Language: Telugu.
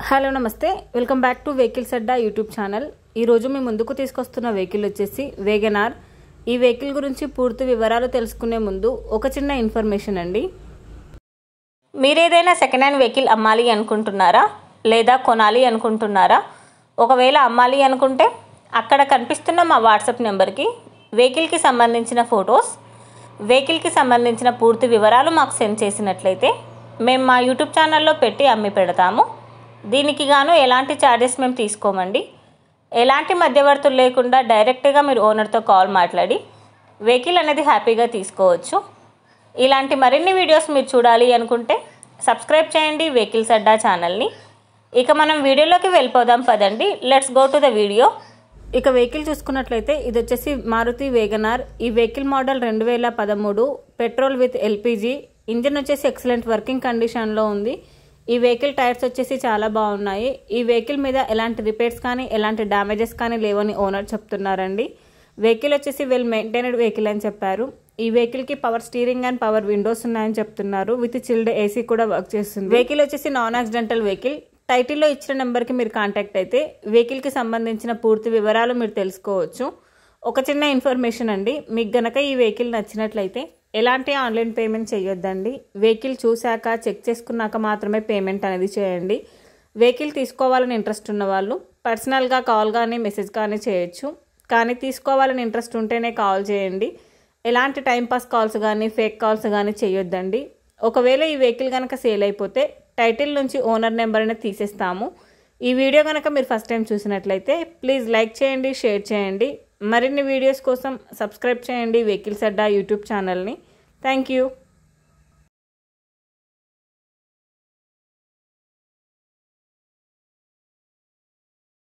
హలో నమస్తే welcome back to vehicles Adda YouTube channel. ఈరోజు మీ ముందుకు తీసుకొస్తున్న వెహికల్ వచ్చేసి వేగనార్। ఈ వెహికల్ గురించి పూర్తి వివరాలు తెలుసుకునే ముందు ఒక చిన్న ఇన్ఫర్మేషన్ అండి। మీరు ఏదైనా సెకండ్ హ్యాండ్ వెహికల్ అమ్మాలి అనుకుంటున్నారా లేదా కొనాలి అనుకుంటున్నారా? ఒకవేళ అమ్మాలి అనుకుంటే అక్కడ కనిపిస్తున్న మా వాట్సాప్ నెంబర్కి వెహికల్కి సంబంధించిన ఫొటోస్, వెహికల్కి సంబంధించిన పూర్తి వివరాలు మాకు సెండ్ చేసినట్లయితే మేము మా యూట్యూబ్ ఛానల్లో పెట్టి అమ్మి పెడతాము। దీనికి గాను ఎలాంటి ఛార్జెస్ మేము తీసుకోమండి। ఎలాంటి మధ్యవర్తులు లేకుండా డైరెక్ట్గా మీరు ఓనర్తో కాల్ మాట్లాడి వెహికల్ అనేది హ్యాపీగా తీసుకోవచ్చు। ఇలాంటి మరిన్ని వీడియోస్ మీరు చూడాలి అనుకుంటే సబ్స్క్రైబ్ చేయండి వెహికల్స్ అడ్డా ఛానల్ని। ఇక మనం వీడియోలోకి వెళ్ళిపోదాం పదండి, let's go to the video. ఇక వెహికల్ చూసుకున్నట్లయితే ఇది వచ్చేసి మారుతి వేగనార్। ఈ vehicle model 2013 petrol with LPG. Engine వచ్చేసి ఎక్సలెంట్ వర్కింగ్ కండిషన్లో ఉంది। ఈ వెహికల్ టైర్స్ వచ్చేసి చాలా బాగున్నాయి। ఈ వెహికల్ మీద ఎలాంటి రిపేర్స్ కానీ ఎలాంటి డ్యామేజెస్ కానీ లేవని ఓనర్ చెప్తున్నారండి। వెహికల్ వచ్చేసి వెల్ మెయింటైన్డ్ వెహికల్ అని చెప్పారు। ఈ వెహికల్కి power steering and power Windows ఉన్నాయని చెప్తున్నారు। విత్ చిల్డ్ ఏసీ కూడా వర్క్ చేస్తుంది। వెహికల్ వచ్చేసి నాన్ యాక్సిడెంటల్ వెహికల్। టైటిల్లో ఇచ్చిన నెంబర్కి మీరు కాంటాక్ట్ అయితే వెహికల్కి సంబంధించిన పూర్తి వివరాలు మీరు తెలుసుకోవచ్చు। ఒక చిన్న ఇన్ఫర్మేషన్ అండి, మీకు గనక ఈ వెహికల్ నచ్చినట్లయితే ఎలాంటి ఆన్లైన్ పేమెంట్ చేయొద్దండి। వెహికల్ చూశాక చెక్ చేసుకున్నాక మాత్రమే పేమెంట్ అనేది చేయండి। వెహికల్ తీసుకోవాలని ఇంట్రెస్ట్ ఉన్న వాళ్ళు పర్సనల్గా కాల్ కానీ మెసేజ్ కానీ చేయొచ్చు, కానీ తీసుకోవాలని ఇంట్రెస్ట్ ఉంటేనే కాల్ చేయండి। ఎలాంటి టైంపాస్ కాల్స్ కానీ ఫేక్ కాల్స్ కానీ చేయొద్దండి। ఒకవేళ ఈ వెహికల్ కనుక సేల్ అయిపోతే టైటిల్ నుంచి ఓనర్ నెంబర్ అనేది తీసేస్తాము। ఈ వీడియో కనుక మీరు ఫస్ట్ టైం చూసినట్లయితే ప్లీజ్ లైక్ చేయండి, షేర్ చేయండి। మరిన్ని వీడియోస్ కోసం సబ్స్క్రైబ్ చేయండి వెహికల్స్ అడ్డా యూట్యూబ్ ఛానల్ని। Thank you.